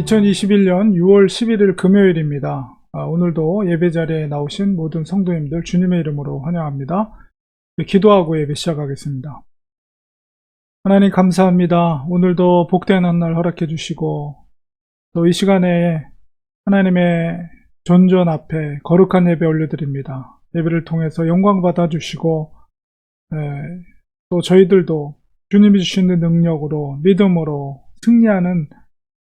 2021년 6월 11일 금요일입니다. 오늘도 예배 자리에 나오신 모든 성도님들 주님의 이름으로 환영합니다. 기도하고 예배 시작하겠습니다. 하나님 감사합니다. 오늘도 복된 한 날 허락해 주시고 또 이 시간에 하나님의 존전 앞에 거룩한 예배 올려드립니다. 예배를 통해서 영광 받아주시고 또 저희들도 주님이 주시는 능력으로 믿음으로 승리하는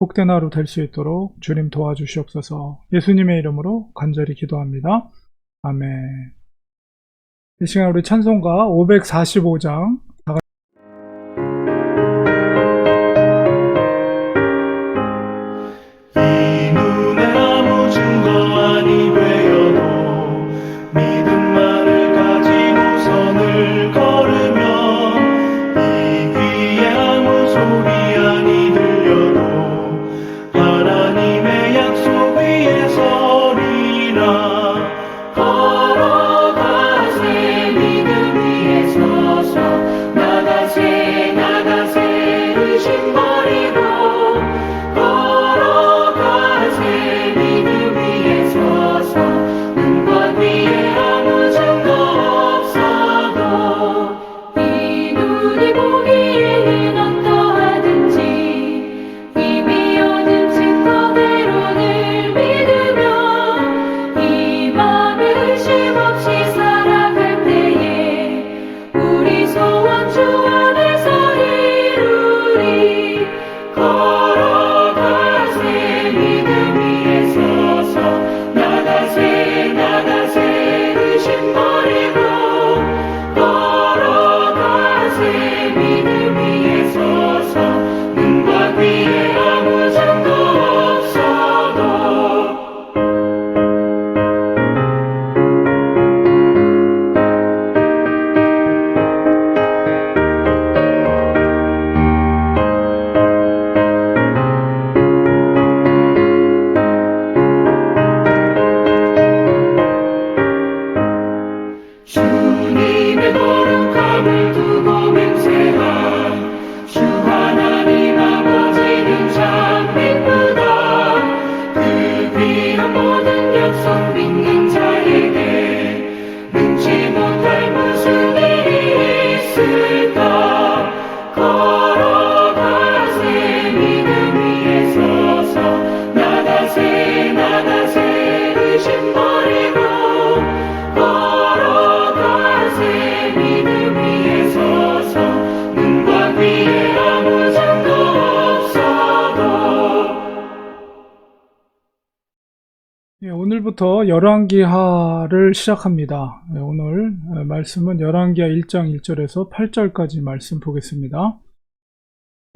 복된 하루 될 수 있도록 주님 도와주시옵소서. 예수님의 이름으로 간절히 기도합니다. 아멘. 이 시간 우리 찬송가 545장 이 눈에 아무 증거 아니 되어도 믿음만을 가지고 선을 걸으면 이 귀에 아무 소리 아니 들려도 하나님의 약속 위에 서리라. 걸어가세 믿음 위에 서서 나가세 나가세 의심 버리고 걸어가세 믿음 위에 서서 눈과 귀에 아무 증거 없어도 이 눈이 보기에는 어떠하든지 이미 얻은 증거대로를 믿으며 이 맘에 의심 없이 살아갈 때에 우리 소원 주 안에서 이루리. 걸어가세 믿음 위에 서서 나가세 나가세 의심 버리고 걸어가세 믿음 위에 서서 눈과 귀에 아무 증거 없어도. 주님의 거룩함을 두고 맹세한 주 하나님 아버지는 참 기쁘다. 그 귀한 모든 약속 믿는 자에게 능치 못할 무슨 일이 있을까. 걸어가세 믿음 위에 서서 나가세 나가세 의심 버리고 걸어가세 믿음 위에 서서 눈과 귀에 아무 증거 없어도. 오늘부터 열왕기하를 시작합니다. 오늘 말씀은 열왕기하 1장 1절에서 8절까지 말씀 보겠습니다.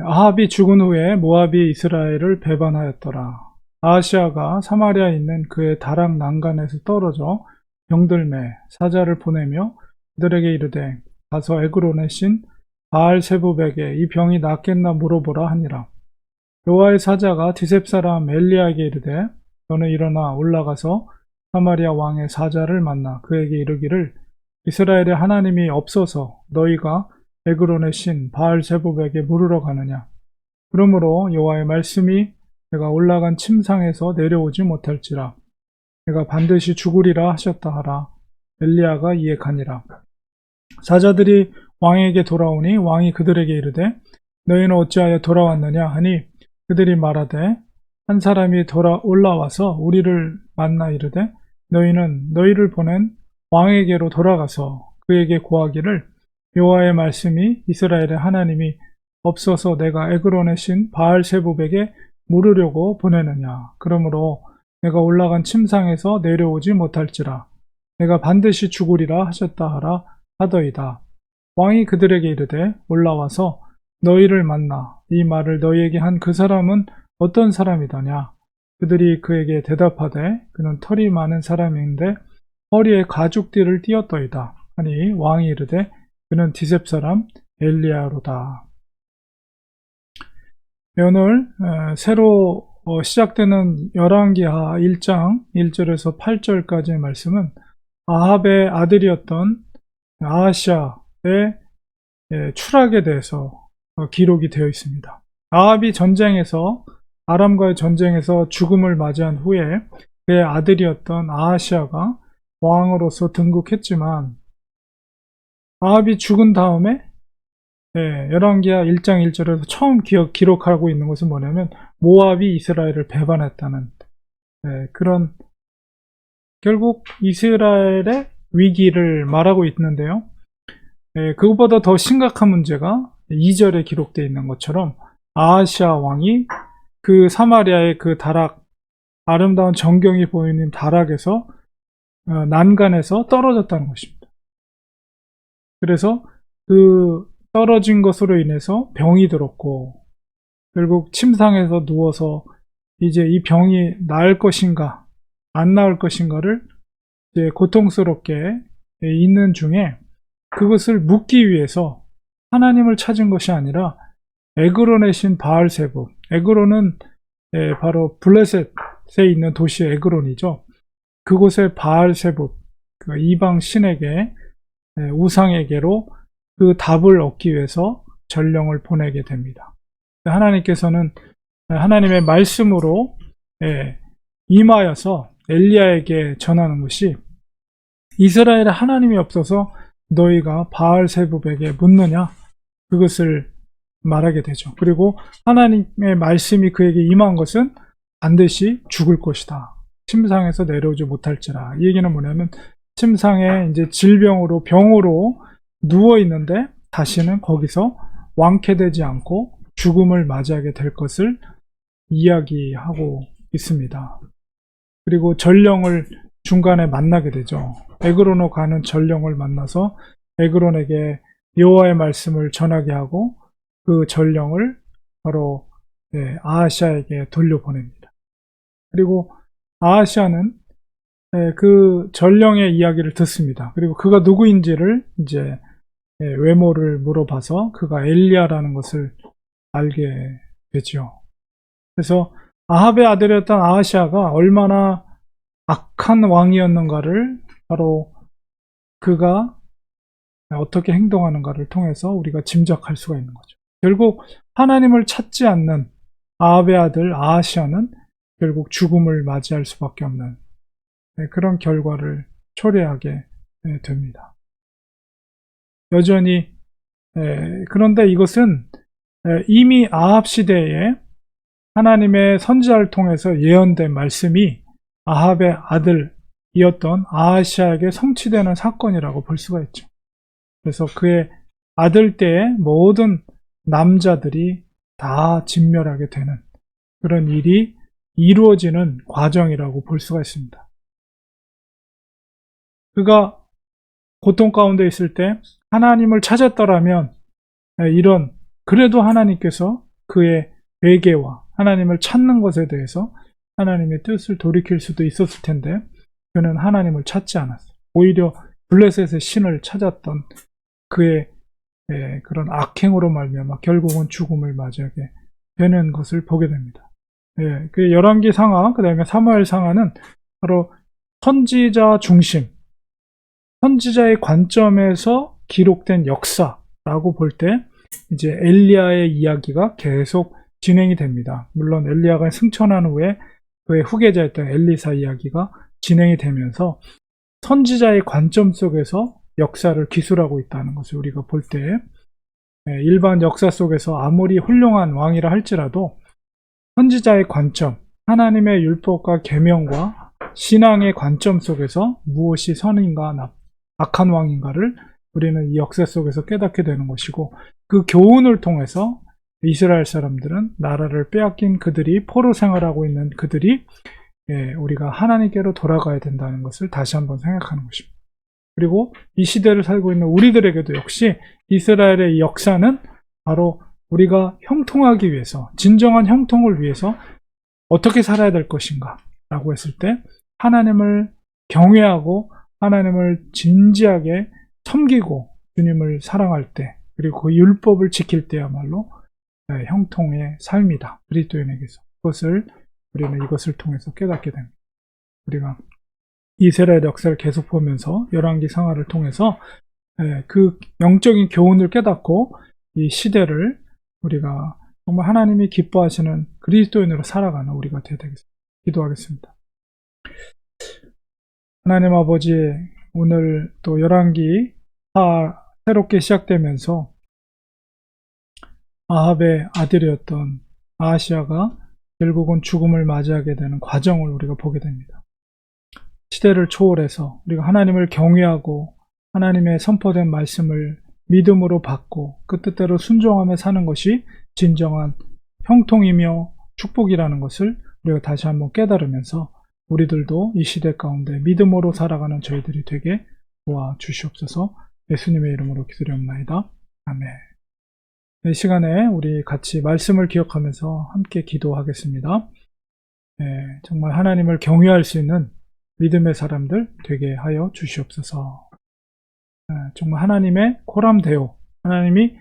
아합이 죽은 후에 모압이 이스라엘을 배반하였더라. 아하시아가 사마리아에 있는 그의 다락 난간에서 떨어져 병들매 사자를 보내며 그들에게 이르되 가서 에그론의 신 바알세부백에 이 병이 낫겠나 물어보라 하니라. 여호와의 사자가 디셉 사람 엘리야에게 이르되 너는 일어나 올라가서 사마리아 왕의 사자를 만나 그에게 이르기를 이스라엘의 하나님이 없어서 너희가 에그론의 신 바알세부백에 물으러 가느냐. 그러므로 여호와의 말씀이 내가 올라간 침상에서 내려오지 못할지라 내가 반드시 죽으리라 하셨다 하라. 엘리야가 이에 가니라. 사자들이 왕에게 돌아오니 왕이 그들에게 이르되 너희는 어찌하여 돌아왔느냐 하니 그들이 말하되 한 사람이 올라와서 우리를 만나 이르되 너희는 너희를 보낸 왕에게로 돌아가서 그에게 고하기를 여호와의 말씀이 이스라엘의 하나님이 없어서 내가 에그론의 신 바알세부백에 물으려고 보내느냐. 그러므로 내가 올라간 침상에서 내려오지 못할지라 내가 반드시 죽으리라 하셨다 하라 하더이다. 왕이 그들에게 이르되 올라와서 너희를 만나 이 말을 너희에게 한 그 사람은 어떤 사람이더냐. 그들이 그에게 대답하되 그는 털이 많은 사람인데 허리에 가죽띠를 띠었더이다 하니 왕이 이르되 그는 디셉 사람 엘리야로다. 오늘 새로 시작되는 열왕기하 1장 1절에서 8절까지의 말씀은 아합의 아들이었던 아하시아의 추락에 대해서 기록이 되어 있습니다. 아합이 전쟁에서 아람과의 전쟁에서 죽음을 맞이한 후에 그의 아들이었던 아하시아가 왕으로서 등극했지만 아합이 죽은 다음에 열왕기하 1장 1절에서 처음 기록하고 있는 것은 뭐냐면 모압이 이스라엘을 배반했다는 그런 결국 이스라엘의 위기를 말하고 있는데요. 그것보다 더 심각한 문제가 2절에 기록되어 있는 것처럼 아하시아 왕이 그 사마리아의 그 다락, 아름다운 전경이 보이는 다락에서 난간에서 떨어졌다는 것입니다. 그래서 그 떨어진 것으로 인해서 병이 들었고 결국 침상에서 누워서 이제 이 병이 나을 것인가 안 나을 것인가를 이제 고통스럽게 있는 중에 그것을 묻기 위해서 하나님을 찾은 것이 아니라 에그론의 신 바알세불, 에그론은 바로 블레셋에 있는 도시 에그론이죠. 그곳의 바알세불, 그 이방 신에게 우상에게로 그 답을 얻기 위해서 전령을 보내게 됩니다. 하나님께서는 하나님의 말씀으로 임하여서 엘리야에게 전하는 것이 이스라엘에 하나님이 없어서 너희가 바알세불에게 묻느냐 그것을 말하게 되죠. 그리고 하나님의 말씀이 그에게 임한 것은 반드시 죽을 것이다. 침상에서 내려오지 못할지라. 이 얘기는 뭐냐면 침상에 이제 질병으로 병으로 누워 있는데 다시는 거기서 완쾌되지 않고 죽음을 맞이하게 될 것을 이야기하고 있습니다. 그리고 전령을 중간에 만나게 되죠. 에그론으로 가는 전령을 만나서 에그론에게 여호와의 말씀을 전하게 하고 그 전령을 바로 아하시아에게 돌려보냅니다. 그리고 아하시아는 그 전령의 이야기를 듣습니다. 그리고 그가 누구인지를 이제 외모를 물어봐서 그가 엘리야라는 것을 알게 되죠. 그래서 아합의 아들이었던 아하시아가 얼마나 악한 왕이었는가를 바로 그가 어떻게 행동하는가를 통해서 우리가 짐작할 수가 있는 거죠. 결국 하나님을 찾지 않는 아합의 아들 아하시아는 결국 죽음을 맞이할 수밖에 없는 그런 결과를 초래하게 됩니다. 여전히 그런데 이것은 이미 아합 시대에 하나님의 선지자를 통해서 예언된 말씀이 아합의 아들이었던 아하시아에게 성취되는 사건이라고 볼 수가 있죠. 그래서 그의 아들 때의 모든 남자들이 다 진멸하게 되는 그런 일이 이루어지는 과정이라고 볼 수가 있습니다. 그가 고통 가운데 있을 때 하나님을 찾았더라면 그래도 하나님께서 그의 회개와 하나님을 찾는 것에 대해서 하나님의 뜻을 돌이킬 수도 있었을 텐데 그는 하나님을 찾지 않았어요. 오히려 블레셋의 신을 찾았던 그의 그런 악행으로 말미암아 결국은 죽음을 맞이하게 되는 것을 보게 됩니다. 그 열왕기 상하, 그 다음에 사무엘 상하는 바로 선지자 중심, 선지자의 관점에서 기록된 역사라고 볼 때 이제 엘리야의 이야기가 계속 진행이 됩니다. 물론 엘리야가 승천한 후에 그의 후계자였던 엘리사 이야기가 진행이 되면서 선지자의 관점 속에서 역사를 기술하고 있다는 것을 우리가 볼 때 일반 역사 속에서 아무리 훌륭한 왕이라 할지라도 선지자의 관점, 하나님의 율법과 계명과 신앙의 관점 속에서 무엇이 선인가 악한 왕인가를 우리는 이 역사 속에서 깨닫게 되는 것이고 그 교훈을 통해서 이스라엘 사람들은 나라를 빼앗긴 그들이 포로 생활하고 있는 그들이 우리가 하나님께로 돌아가야 된다는 것을 다시 한번 생각하는 것입니다. 그리고 이 시대를 살고 있는 우리들에게도 역시 이스라엘의 역사는 바로 우리가 형통하기 위해서 진정한 형통을 위해서 어떻게 살아야 될 것인가 라고 했을 때 하나님을 경외하고 하나님을 진지하게 섬기고 주님을 사랑할 때 그리고 그 율법을 지킬 때야말로 형통의 삶이다. 그리스도인에게서 그것을 우리는 이것을 통해서 깨닫게 됩니다. 우리가 이스라엘 역사를 계속 보면서 열왕기 상하를 통해서 그 영적인 교훈을 깨닫고 이 시대를 우리가 정말 하나님이 기뻐하시는 그리스도인으로 살아가는 우리가 되야 되겠습니다. 기도하겠습니다. 하나님 아버지, 오늘 또 열왕기 새롭게 시작되면서 아합의 아들이었던 아하시아가 결국은 죽음을 맞이하게 되는 과정을 우리가 보게 됩니다. 시대를 초월해서 우리가 하나님을 경외하고 하나님의 선포된 말씀을 믿음으로 받고 그 뜻대로 순종하며 사는 것이 진정한 형통이며 축복이라는 것을 우리가 다시 한번 깨달으면서 우리들도 이 시대 가운데 믿음으로 살아가는 저희들이 되게 도와주시옵소서. 예수님의 이름으로 기도드리옵나이다. 아멘. 이 시간에 우리 같이 말씀을 기억하면서 함께 기도하겠습니다. 정말 하나님을 경외할 수 있는 믿음의 사람들 되게 하여 주시옵소서. 정말 하나님의 코람데오, 하나님이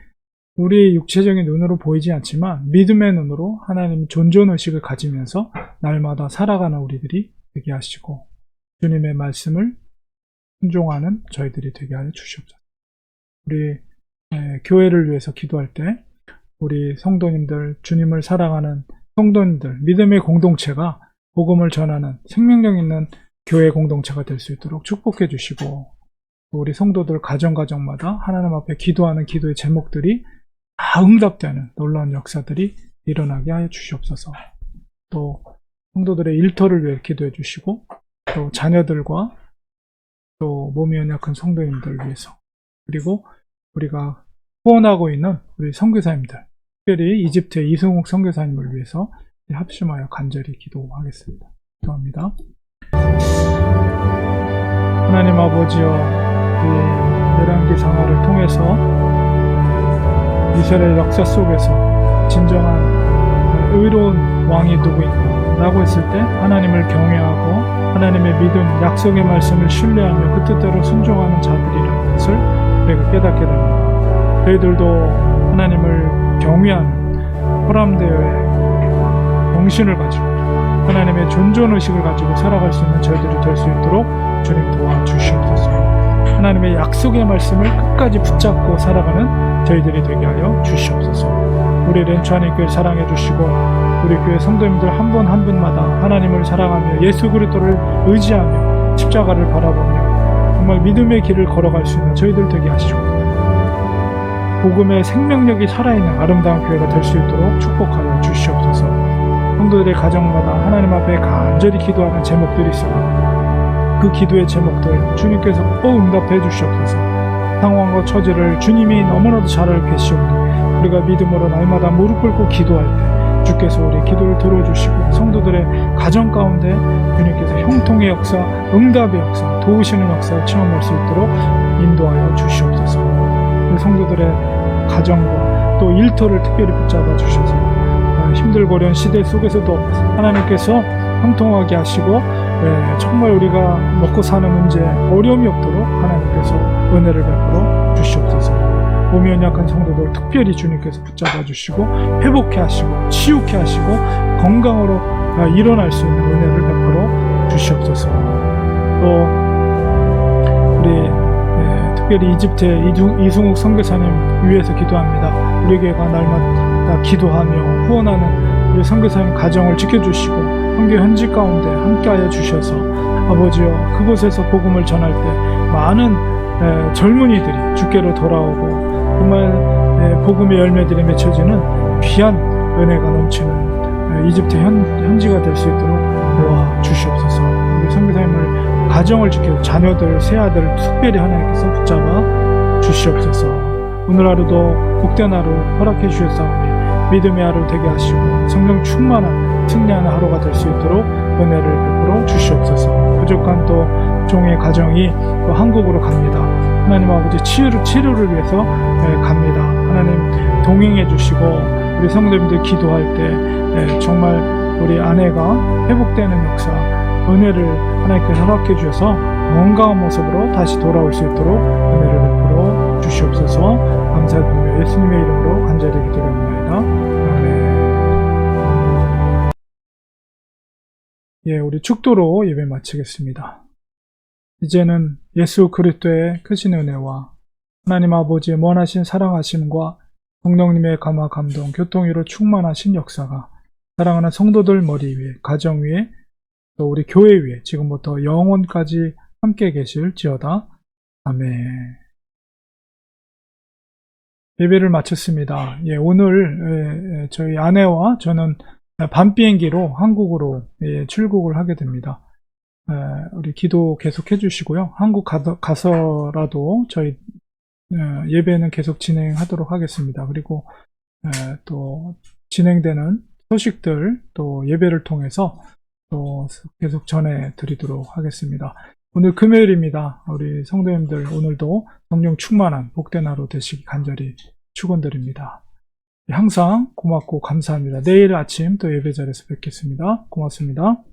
우리의 육체적인 눈으로 보이지 않지만 믿음의 눈으로 하나님 존존의식을 가지면서 날마다 살아가는 우리들이 되게 하시고 주님의 말씀을 순종하는 저희들이 되게 하여 주시옵소서. 우리 교회를 위해서 기도할 때 우리 성도님들, 주님을 사랑하는 성도님들, 믿음의 공동체가 복음을 전하는 생명력 있는 교회 공동체가 될 수 있도록 축복해 주시고, 우리 성도들 가정마다 하나님 앞에 기도하는 기도의 제목들이 다 응답되는 놀라운 역사들이 일어나게 하여 주시옵소서. 또 성도들의 일터를 위해 기도해 주시고, 또 자녀들과 또 몸이 연약한 성도님들 위해서, 그리고 우리가 후원하고 있는 우리 선교사님들, 특별히 이집트의 이승욱 선교사님을 위해서 합심하여 간절히 기도하겠습니다. 기도합니다. 하나님 아버지여, 이 열왕기 상하를 통해서 이스라엘 역사 속에서 진정한 의로운 왕이 누구인가 라고 했을 때 하나님을 경외하고 하나님의 믿음, 약속의 말씀을 신뢰하며 그 뜻대로 순종하는 자들이라는 것을 우리가 깨닫게 됩니다. 저희들도 하나님을 경외하는 호람대의 정신을 가지고 하나님의 존존의식을 가지고 살아갈 수 있는 저희들이 될 수 있도록 주님 도와주시옵소서. 하나님의 약속의 말씀을 끝까지 붙잡고 살아가는 저희들이 되게 하여 주시옵소서. 우리 렌추하는 교회 사랑해 주시고 우리 교회 성도님들 한 분 한 분마다 하나님을 사랑하며 예수 그리스도를 의지하며 십자가를 바라보며 정말 믿음의 길을 걸어갈 수 있는 저희들 되게 하시고 복음의 생명력이 살아있는 아름다운 교회가 될 수 있도록 축복하여 주시옵소서. 성도들의 가정마다 하나님 앞에 간절히 기도하는 제목들이 있으나 그 기도의 제목들 주님께서 꼭 응답해 주시옵소서. 상황과 처지를 주님이 너무나도 잘 알고 계시오니 우리가 믿음으로 날마다 무릎 꿇고 기도할 때 주께서 우리 기도를 들어주시고 성도들의 가정 가운데 주님께서 형통의 역사, 응답의 역사, 도우시는 역사를 체험할 수 있도록 인도하여 주시옵소서. 우리 성도들의 가정과 또 일터를 특별히 붙잡아 주셔서 힘들고 어려운 시대 속에서도 하나님께서 형통하게 하시고 정말 우리가 먹고 사는 문제 어려움이 없도록 하나님께서 은혜를 베풀어 주시옵소서. 몸이 연약한 성도들 특별히 주님께서 붙잡아 주시고 회복해 하시고 치유케 하시고 건강으로 일어날 수 있는 은혜를 베풀어 주시옵소서. 또 우리 특별히 이집트의 이승욱 선교사님 위해서 기도합니다. 우리 교회가 날마다 기도하며 후원하는 우리 선교사님 가정을 지켜주시고 선교 현지 가운데 함께하여 주셔서 아버지여 그곳에서 복음을 전할 때 많은 젊은이들이 주께로 돌아오고 정말 복음의 열매들이 맺혀지는 귀한 은혜가 넘치는 이집트 현지가 될 수 있도록 도와주시옵소서. 우리 선교사님을 가정을 지켜 자녀들, 새아들 특별히 하나님께서 붙잡아 주시옵소서. 오늘 하루도 복된 하루 허락해 주셨사오니 믿음의 하루 되게 하시고 성령 충만한 승리하는 하루가 될 수 있도록 은혜를 베풀어 주시옵소서. 부족한 또 종의 가정이 또 한국으로 갑니다. 하나님 아버지 치료를 위해서 갑니다. 하나님 동행해 주시고 우리 성도님들 기도할 때 정말 우리 아내가 회복되는 역사 은혜를 하나님께서 허락해 주셔서 건강한 모습으로 다시 돌아올 수 있도록 은혜를 베풀어 주시옵소서. 감사드리며 예수님의 이름으로 간절히 기도드립니다. 아멘. 우리 축도로 예배 마치겠습니다. 이제는 예수 그리스도의 크신 은혜와 하나님 아버지의 무한하신 사랑하심과 성령님의 감화 감동, 교통위로 충만하신 역사가 사랑하는 성도들 머리 위에, 가정 위에, 또 우리 교회 위에 지금부터 영원까지 함께 계실지어다. 아멘. 예배를 마쳤습니다. 예, 오늘 저희 아내와 저는 밤 비행기로 한국으로 출국을 하게 됩니다. 우리 기도 계속 해주시고요. 한국 가서라도 저희 예배는 계속 진행하도록 하겠습니다. 그리고 또 진행되는 소식들 또 예배를 통해서 또 계속 전해드리도록 하겠습니다. 오늘 금요일입니다. 우리 성도님들 오늘도 성령 충만한 복된 하루 되시기 간절히 축원드립니다. 항상 고맙고 감사합니다. 내일 아침 또 예배 자리에서 뵙겠습니다. 고맙습니다.